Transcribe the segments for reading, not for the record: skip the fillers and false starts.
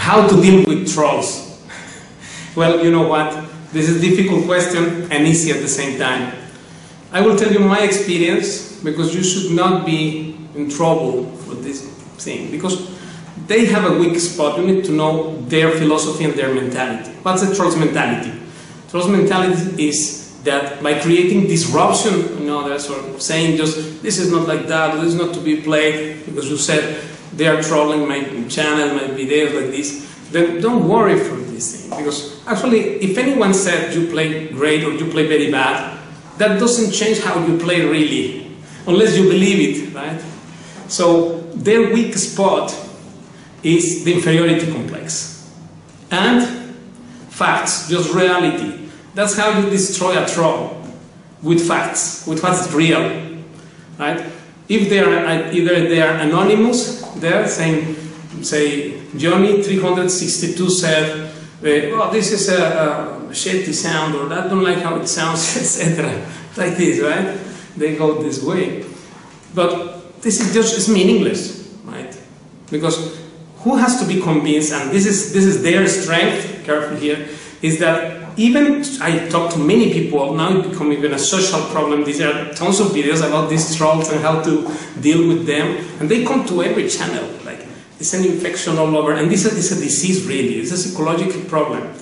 How to deal with trolls? Well, you know what? This is a difficult question and easy at the same time. I will tell you my experience, because you should not be in trouble for this thing, because they have a weak spot. You need to know their philosophy and their mentality. What's a troll's mentality? Troll's mentality is that by creating disruption in others, or saying just, this is not like that, or this is not to be played, because you said they are trolling my channel, my videos like this, then don't worry for this thing. Because actually, if anyone said you play great or you play very bad, that doesn't change how you play really, unless you believe it, right? So their weak spot is the inferiority complex. And facts, just reality. That's how you destroy a troll, with facts, with what's real, right? If they are either they are anonymous, they're saying, say, Johnny 362 said, oh, this is a shitty sound, or I don't like how it sounds, etc. Like this, right? They go this way. But this is just it's meaningless, right? Because who has to be convinced, and this is their strength, careful here, is that even I talk to many people, now it become even a social problem. There are tons of videos about these trolls and how to deal with them, and they come to every channel, like it's an infection all over, and this is a disease really, it's a psychological problem,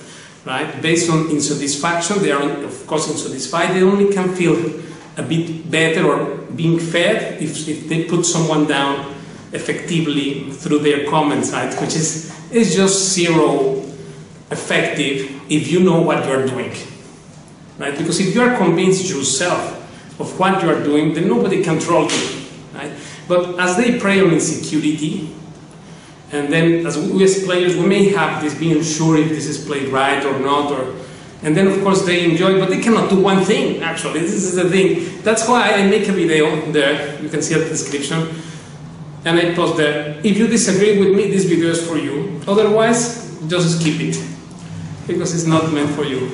right? Based on insatisfaction, they are of course unsatisfied, they only can feel a bit better or being fed if they put someone down effectively through their comments, right? Which is just zero effective if you know what you are doing, right? Because if you are convinced yourself of what you are doing, then nobody can troll you, right? But as they prey on insecurity, and then as we as players, we may have this being sure if this is played right or not, and then of course they enjoy, but they cannot do one thing, actually. This is the thing. That's why I make a video there, you can see at the description, and I post there, if you disagree with me, this video is for you. Otherwise, just skip it, because it's not meant for you.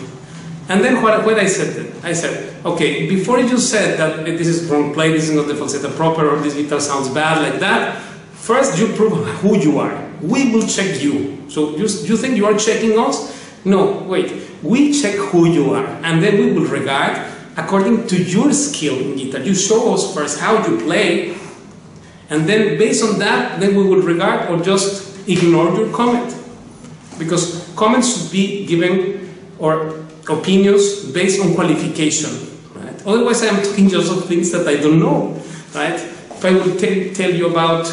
And then what I said, okay, before you said that this is wrong play, this is not the falsetto proper, or this guitar sounds bad like that, first you prove who you are. We will check you. So you think you are checking us? No, wait. We check who you are, and then we will regard according to your skill in guitar. You show us first how you play, and then based on that, then we will regard or just ignore your comment. Because comments should be given, or opinions based on qualification, right? Otherwise I am talking just of things that I don't know, right? If I will tell you about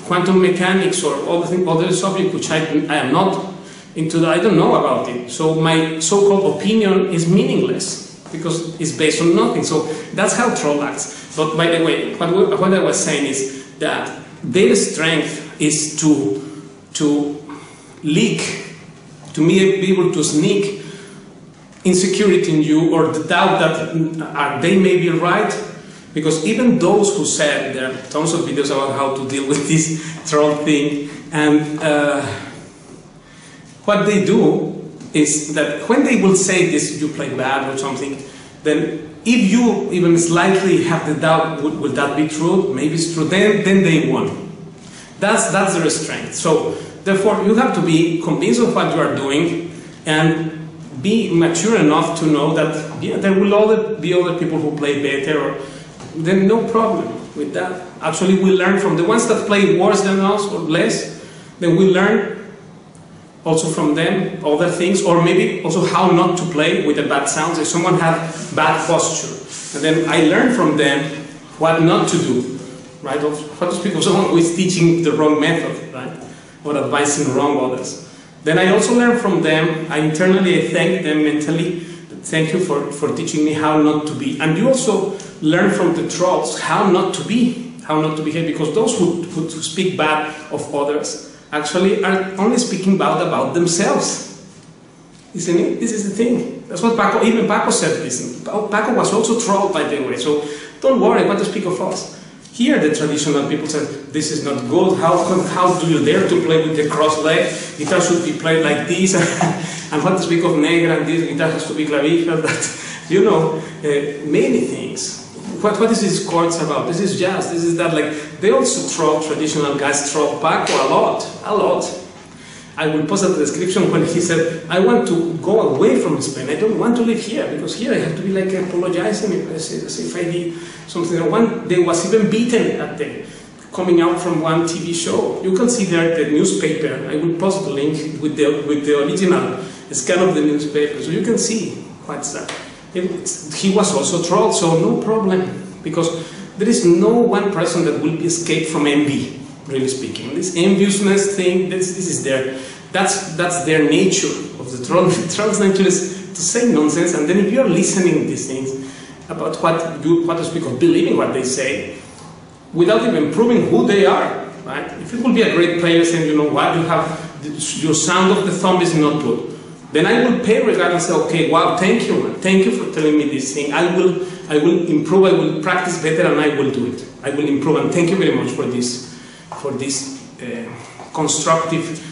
quantum mechanics or other subject which I am not into, I don't know about it. So my so-called opinion is meaningless because it's based on nothing. So that's how troll acts. But by the way, what I was saying is that their strength is to to be able to sneak insecurity in you or the doubt that they may be right. Because even those who said, there are tons of videos about how to deal with this troll thing, and what they do is that when they will say this, you play bad or something, then if you even slightly have the doubt, would that be true? Maybe it's true, then they won. That's their strength. So therefore you have to be convinced of what you are doing and be mature enough to know that there will always be other people who play better, then no problem with that. Actually we learn from the ones that play worse than us or less, then we learn also from them other things, or maybe also how not to play with the bad sounds. If someone had bad posture, and then I learn from them what not to do, right? Or how to speak of someone who is teaching the wrong method, right? Or advising wrong others. Then I also learn from them. I internally thank them mentally. Thank you for teaching me how not to be. And you also learn from the trolls how not to be, how not to behave, because those who speak bad of others actually are only speaking bad about themselves. Isn't it? This is the thing. That's what Paco, even Paco said this. Paco was also trolled, by the way, so don't worry what to speak of us. Here the traditional people said, this is not good, how do you dare to play with the cross leg? Guitar should be played like this, and what to speak of negra, and this guitar has to be clavija, that, you know, many things. What is this chords about? This is jazz, this is that, like, they also troll, traditional guys troll Paco a lot. I will post a description when he said, I want to go away from Spain, I don't want to live here, because here I have to be like apologizing as if I did something. One day was even beaten at the coming out from one TV show. You can see there the newspaper, I will post the link with the original scan of the newspaper, so you can see what's that. He was also trolled, so no problem, because there is no one person that will escape from envy, really speaking. This enviousness thing, this is there. That's their nature of the troll. The troll's nature is to say nonsense, and then if you are listening to these things about what to speak of, believing what they say, without even proving who they are, right? If it will be a great player saying, you know what, your sound of the thumb is not good, then I will pay regard and say, okay, wow, thank you for telling me this thing. I will improve, I will practice better, and I will do it. I will improve, and thank you very much for this constructive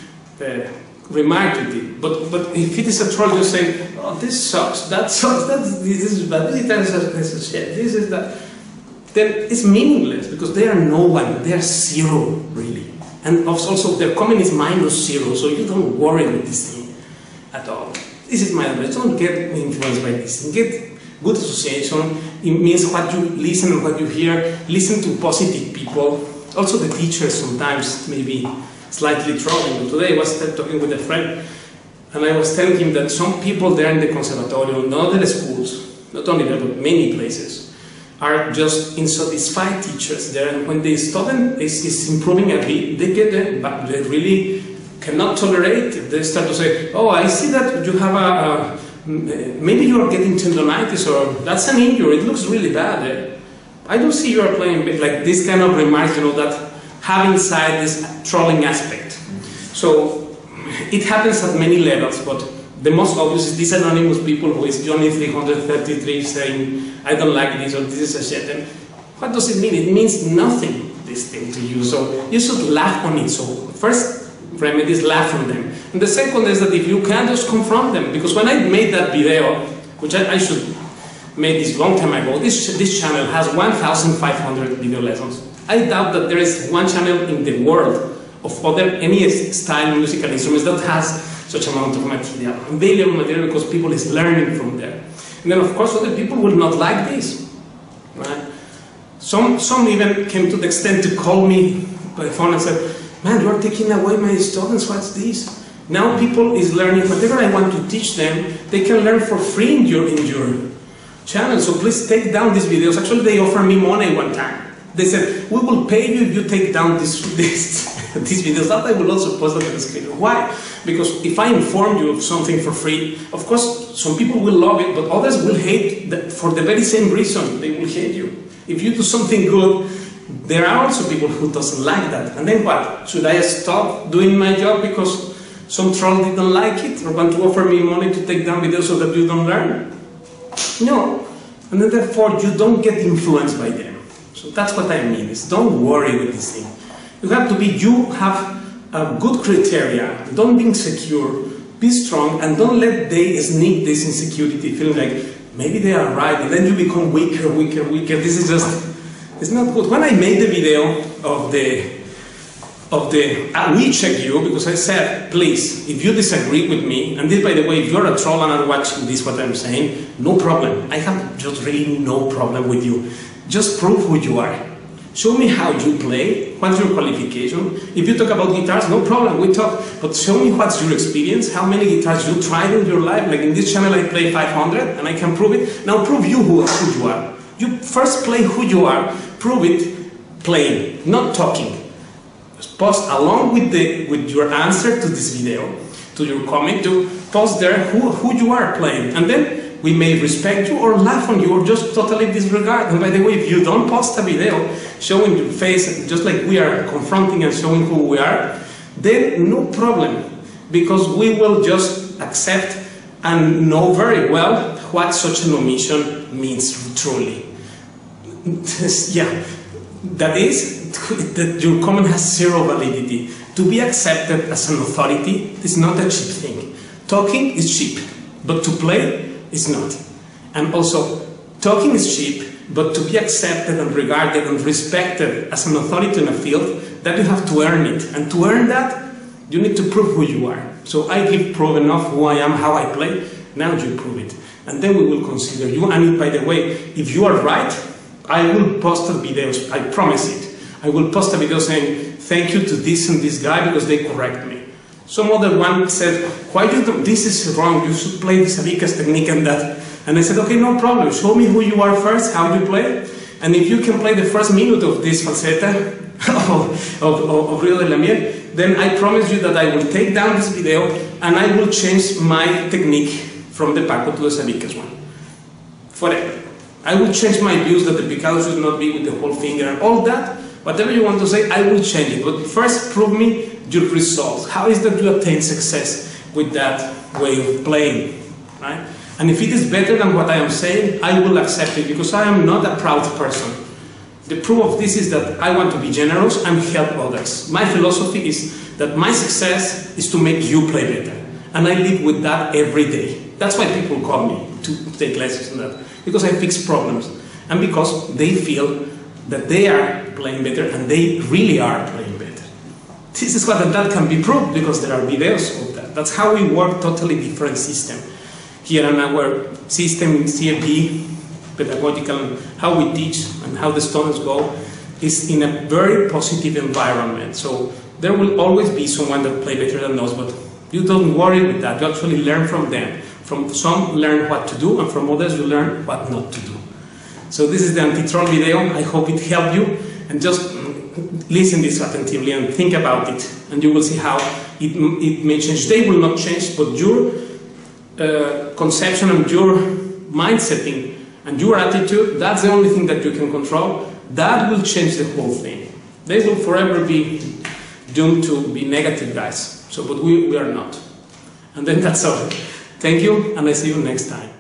remark you did. But if it is a troll, you say, oh, this sucks, that sucks, this is bad, this is shit, this is that. Then it's meaningless, because they are no one, they are zero, really. And also their comment is -0, so you don't worry with this thing at all. This is my advice. Don't get influenced by this. Get good association. It means what you listen and what you hear. Listen to positive people. Also the teachers sometimes maybe slightly trolling. Today I was talking with a friend, and I was telling him that some people there in the conservatorium, not in the schools, not only there but many places, are just insatisfied teachers there, and when the student is improving a bit, they get there, but they really cannot tolerate it. They start to say, oh, I see that you have maybe you are getting tendonitis, or that's an injury, it looks really bad. I don't see you are playing like this kind of remarks, you know, that have inside this trolling aspect. So it happens at many levels, but the most obvious is these anonymous people who is Johnny 333 saying, I don't like this, or this is a shit. And what does it mean? It means nothing, this thing to you. So you should laugh on it. So first remedy is laugh on them. And the second is that if you can, just confront them. Because when I made that video, which I should made this long time ago, this channel has 1,500 video lessons. I doubt that there is one channel in the world of any style of musical instruments that has such amount of material, valuable material, because people is learning from there. And then of course other people will not like this, right? Some even came to the extent to call me by phone and said, man, you are taking away my students, what's this? Now people is learning whatever I want to teach them, they can learn for free in your channel, so please take down these videos. Actually they offered me money one time. They said, we will pay you if you take down these videos. That I will also post on the description. Why? Because if I inform you of something for free, of course some people will love it, but others will hate that for the very same reason. They will hate you. If you do something good, there are also people who doesn't like that. And then what? Should I stop doing my job because some troll didn't like it or want to offer me money to take down videos so that you don't learn? No. And then therefore you don't get influenced by them. So that's what I mean, is don't worry with this thing. You have a good criteria, don't be insecure, be strong, and don't let they sneak this insecurity, feeling like maybe they are right, and then you become weaker. This is just, it's not good. When I made the video of the we check you, because I said, please, if you disagree with me, and this, by the way, if you're a troll and are watching this, what I'm saying, no problem. I have just really no problem with you. Just prove who you are. Show me how you play, what's your qualification. If you talk about guitars, no problem, we talk, but show me what's your experience, how many guitars you tried in your life. Like in this channel I play 500 and I can prove it. Now prove you who you are. You first play who you are, prove it playing, not talking. Just post along with your answer to this video, to your comment, to post there who you are playing. And then we may respect you or laugh on you or just totally disregard. And by the way, if you don't post a video showing your face, just like we are confronting and showing who we are, then no problem, because we will just accept and know very well what such an omission means truly. Yeah, that is, that your comment has zero validity. To be accepted as an authority is not a cheap thing. Talking is cheap, but to play is not. And also, talking is cheap, but to be accepted and regarded and respected as an authority in a field, that you have to earn it. And to earn that, you need to prove who you are. So I give proof enough who I am, how I play, now you prove it. And then we will consider you. And by the way, if you are right, I will post a video, I promise it. I will post a video saying, thank you to this and this guy because they correct me. Some other one said, why you do this is wrong, you should play this Avikas technique and that. And I said, okay, no problem, show me who you are first, how you play, and if you can play the first minute of this falseta of Rio de la Miel, then I promise you that I will take down this video and I will change my technique from the Paco to the Avikas one. Forever. I will change my views that the picado should not be with the whole finger, all that, whatever you want to say, I will change it. But first prove me your results. How is that you obtain success with that way of playing, right? And if it is better than what I am saying, I will accept it, because I am not a proud person. The proof of this is that I want to be generous and help others. My philosophy is that my success is to make you play better. And I live with that every day. That's why people call me to take lessons on that, because I fix problems. And because they feel that they are playing better and they really are playing better. This is what that can be proved, because there are videos of that. That's how we work, totally different system. Here in our system in CFP, pedagogical, how we teach and how the students go, is in a very positive environment. So there will always be someone that play better than us, but you don't worry with that. You actually learn from them. From some learn what to do, and from others you learn what not to do. So this is the anti-troll video. I hope it helped you, and just listen this attentively and think about it, and you will see how it may change. They will not change, but your conception and your mindsetting and your attitude, that's the only thing that you can control. That will change the whole thing. They will forever be doomed to be negative guys. So, but we are not. And then that's all. Thank you, and I see you next time.